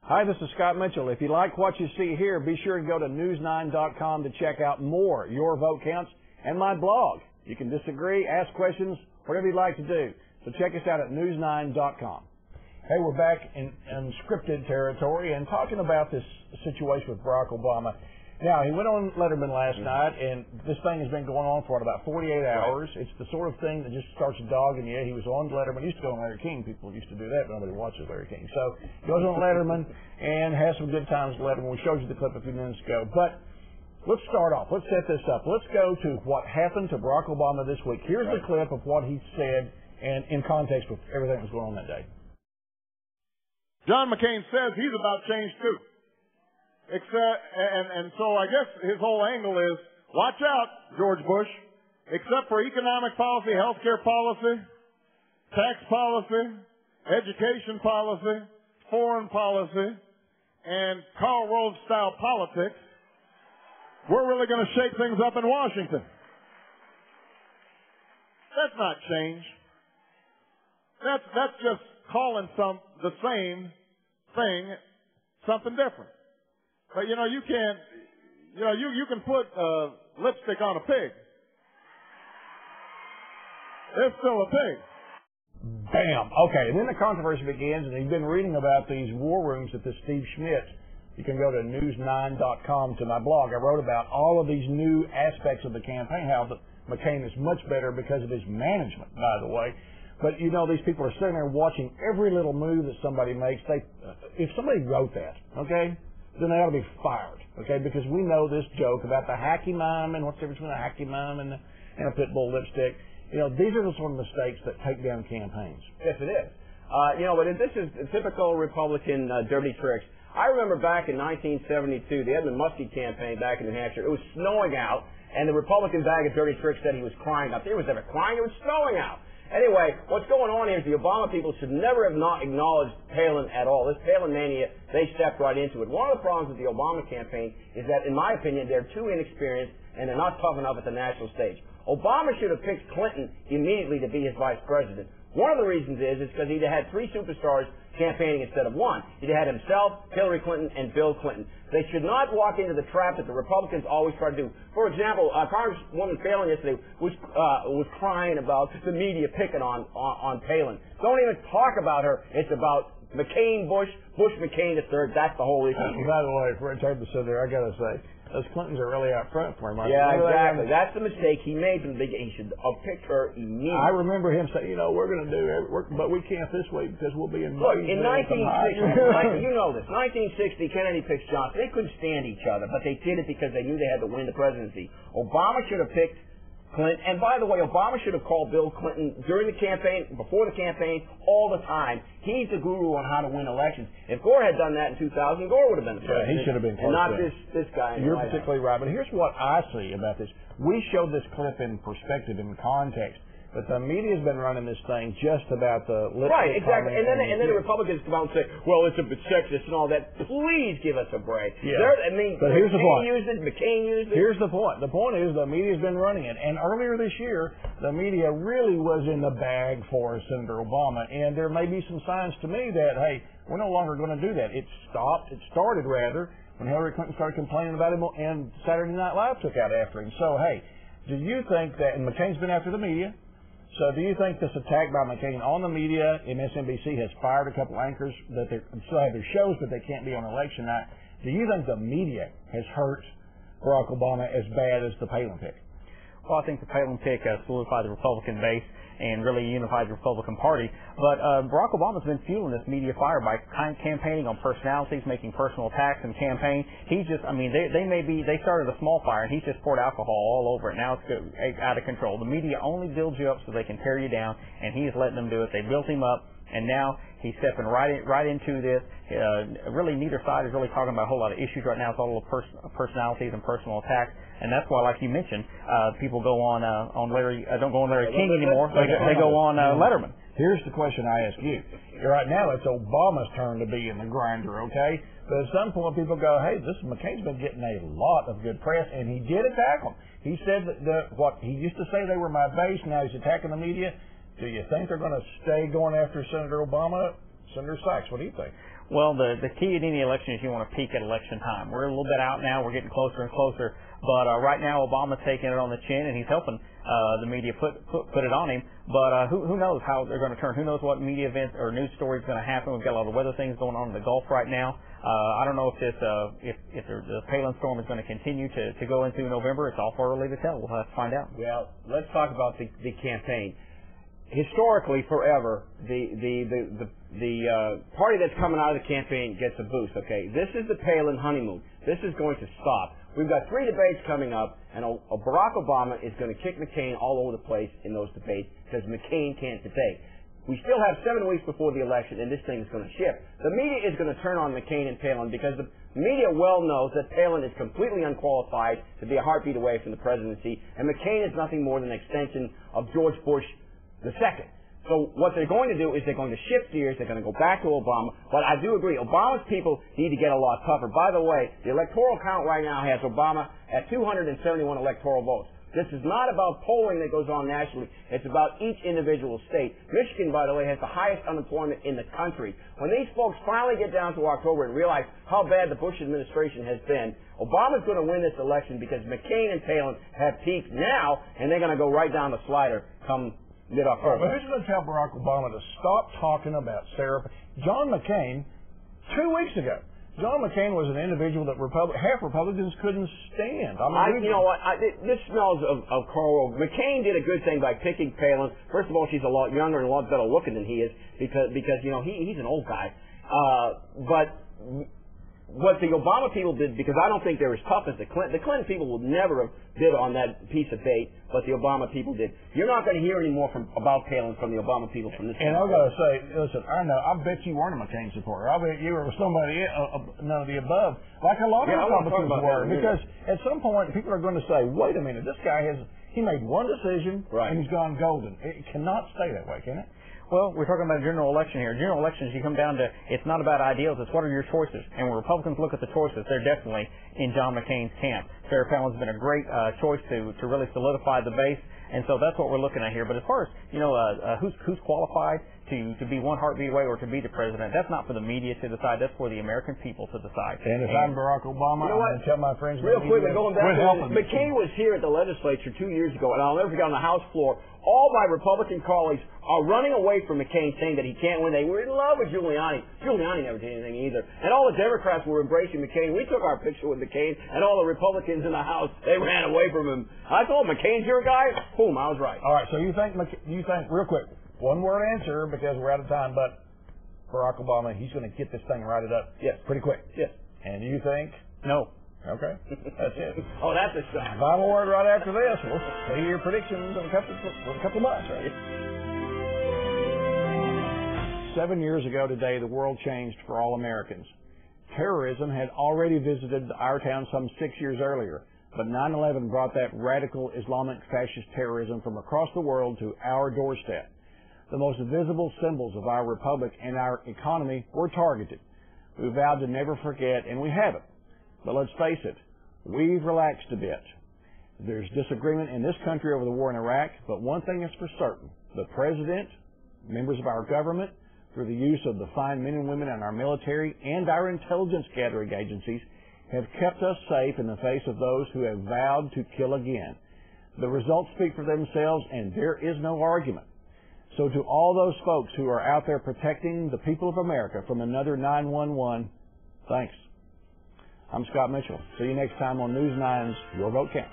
Hi, this is Scott Mitchell. If you like what you see here, be sure to go to news9.com to check out more Your Vote Counts and my blog. You can disagree, ask questions, whatever you'd like to do. So check us out at news9.com. Hey, we're back in unscripted territory and talking about this situation with Barack Obama. Now, he went on Letterman last night, and this thing has been going on for about 48 hours. It's the sort of thing that just starts dogging you. He was on Letterman. He used to go on Larry King. People used to do that. Nobody watches Larry King. So he goes on Letterman and has some good times with Letterman. We showed you the clip a few minutes ago. But let's start off. Let's set this up. Let's go to what happened to Barack Obama this week. Here's the clip of what he said and in context with everything that was going on that day. John McCain says he's about change too. And so I guess his whole angle is, watch out, George Bush. Except for economic policy, healthcare policy, tax policy, education policy, foreign policy, and Karl Rove style politics, we're really going to shake things up in Washington. That's not change. That's just calling the same thing something different. But, you can't, you can put lipstick on a pig. It's still a pig. Bam. Okay, and then the controversy begins, and you've been reading about these war rooms at the Steve Schmidt. You can go to news9.com to my blog. I wrote about all of these new aspects of the campaign, how McCain is much better because of his management, by the way. But, these people are sitting there watching every little move that somebody makes. If somebody wrote that, okay, then they ought to be fired, okay? Because we know this joke about the hacky mime and what's the difference between a hacky mime and a pit bull lipstick. These are the sort of mistakes that take down campaigns. Yes, it is. But this is typical Republican dirty tricks. I remember back in 1972, the Edmund Muskie campaign back in New Hampshire. It was snowing out, and the Republican bag of dirty tricks said he was crying out. He was never crying. It was snowing out. Anyway, what's going on here is the Obama people should never have not acknowledged Palin at all. This Palin mania, they stepped right into it. One of the problems with the Obama campaign is that, in my opinion, they're too inexperienced and they're not tough enough at the national stage. Obama should have picked Clinton immediately to be his vice president. One of the reasons is because he'd had three superstars campaigning instead of one. He'd had himself, Hillary Clinton, and Bill Clinton. They should not walk into the trap that the Republicans always try to do. For example, Congresswoman Palin yesterday was crying about the media picking on Palin. Don't even talk about her. It's about McCain, Bush, McCain III. That's the whole issue. By the way, for Ted to sit there, I got to say, those Clintons are really out front for him. Yeah, exactly. That's the mistake he made from the beginning. He should have picked her immediately. I remember him saying, we're going to do it, but we can't this week because we'll be in. Look, in 1960, you know this. 1960, Kennedy picks Johnson. They couldn't stand each other, but they did it because they knew they had to win the presidency. Obama should have picked Clinton. And by the way, Obama should have called Bill Clinton during the campaign, before the campaign, all the time. He's the guru on how to win elections. If Gore had done that in 2000, Gore would have been the president. Yeah, he should have been close. And not this guy. You're particularly right. But here's what I see about this. We showed this clip in perspective, in context. But the media's been running this thing just about the lip. Right, exactly. And then the Republicans come out and say, well, it's a bit sexist and all that. Please give us a break. Yeah. But here's the point. McCain used it. Here's the point. The point is the media's been running it. And earlier this year, the media really was in the bag for Senator Obama. And there may be some signs to me that, hey, we're no longer going to do that. It started rather, when Hillary Clinton started complaining about him and Saturday Night Live took out after him. So, hey, do you think that, and McCain's been after the media, so do you think this attack by McCain on the media, MSNBC has fired a couple anchors that they still have their shows, but they can't be on election night? Do you think the media has hurt Barack Obama as bad as the Palin pick? Well, I think the Palin pick solidified the Republican base and really unified the Republican Party. But Barack Obama's been fueling this media fire by campaigning on personalities, making personal attacks and campaign. He just, they started a small fire and he's just poured alcohol all over it. Now it's out of control. The media only builds you up so they can tear you down, and he is letting them do it. They built him up, and now he's stepping right into this. Really, neither side is really talking about a whole lot of issues right now. It's all personalities and personal attacks, and that's why, like you mentioned, people go on Larry. Don't go on Larry King anymore. They go on Letterman. Here's the question I ask you. Right now, it's Obama's turn to be in the grinder, okay? But at some point, people go, hey, McCain's been getting a lot of good press, and he did attack them. He said that what he used to say they were my base, now he's attacking the media. Do you think they're going to stay going after Senator Obama? Senator Sykes, what do you think? Well, the key in any election is you want to peak at election time. We're a little bit out now. We're getting closer and closer. But right now, Obama's taking it on the chin, and he's helping the media put it on him. But who knows how they're going to turn? Who knows what media events or news story is going to happen? We've got a lot of weather things going on in the Gulf right now. I don't know if the Palin storm is going to continue to go into November. It's awful early to tell. We'll have to find out. Well, let's talk about the campaign. Historically, forever, the party that's coming out of the campaign gets a boost. Okay, this is the Palin honeymoon. This is going to stop. We've got 3 debates coming up, and Barack Obama is going to kick McCain all over the place in those debates because McCain can't debate. We still have 7 weeks before the election, and this thing is going to shift. The media is going to turn on McCain and Palin because the media well knows that Palin is completely unqualified to be a heartbeat away from the presidency, and McCain is nothing more than an extension of George Bush II. So what they're going to do is they're going to shift gears. They're going to go back to Obama. But I do agree, Obama's people need to get a lot tougher. By the way, the electoral count right now has Obama at 271 electoral votes. This is not about polling that goes on nationally. It's about each individual state. Michigan, by the way, has the highest unemployment in the country. When these folks finally get down to October and realize how bad the Bush administration has been, Obama's going to win this election because McCain and Palin have peaked now, and they're going to go right down the slider come mid-October. But who's going to tell Barack Obama to stop talking about Sarah? John McCain, 2 weeks ago, John McCain was an individual that half Republicans couldn't stand. You know what? This smells of Carl. McCain did a good thing by picking Palin. First of all, she's a lot younger and a lot better looking than he is because you know he's an old guy. But what the Obama people did, because I don't think they're as tough as the Clinton people would never have bid on that piece of bait, but the Obama people did. You're not going to hear any more about Palin from the Obama people from this. And I've got to say, listen, I bet you weren't a McCain supporter. I bet you were somebody none of the above, like a lot of Republicans were. Because at some point, people are going to say, wait a minute, this guy he made one decision and he's gone golden. It cannot stay that way, can it? Well, we're talking about a general election here. General elections, you come down to, it's not about ideals, it's what are your choices. And when Republicans look at the choices, they're definitely in John McCain's camp. Sarah Palin's been a great choice to really solidify the base. And so that's what we're looking at here. But as far as, who's qualified to be one heartbeat away or to be the president, that's not for the media to decide. That's for the American people to decide. And if I'm Barack Obama, I'm going to tell my friends... Real quickly, going back to McCain was here at the legislature 2 years ago, and I'll never forget on the House floor, all my Republican colleagues are running away from McCain saying that he can't win. They were in love with Giuliani. Giuliani never did anything either. And all the Democrats were embracing McCain. We took our picture with McCain, and all the Republicans in the House, they ran away from him. I told McCain's your guy. Boom, I was right. All right, so you think, real quick, one word answer because we're out of time, but Barack Obama, he's going to get this thing righted up pretty quick. Yes. And you think? No. Okay, that's it. Oh, that's a shock. Final word right after this. We'll see your predictions in a couple of months, right? 7 years ago today, the world changed for all Americans. Terrorism had already visited our town some 6 years earlier, but 9/11 brought that radical Islamic fascist terrorism from across the world to our doorstep. The most visible symbols of our republic and our economy were targeted. We vowed to never forget, and we haven't. But let's face it, we've relaxed a bit. There's disagreement in this country over the war in Iraq, but one thing is for certain. The President, members of our government, through the use of the fine men and women in our military and our intelligence gathering agencies, have kept us safe in the face of those who have vowed to kill again. The results speak for themselves, and there is no argument. So to all those folks who are out there protecting the people of America from another 9/11, thanks. I'm Scott Mitchell. See you next time on News 9's Your Vote Counts.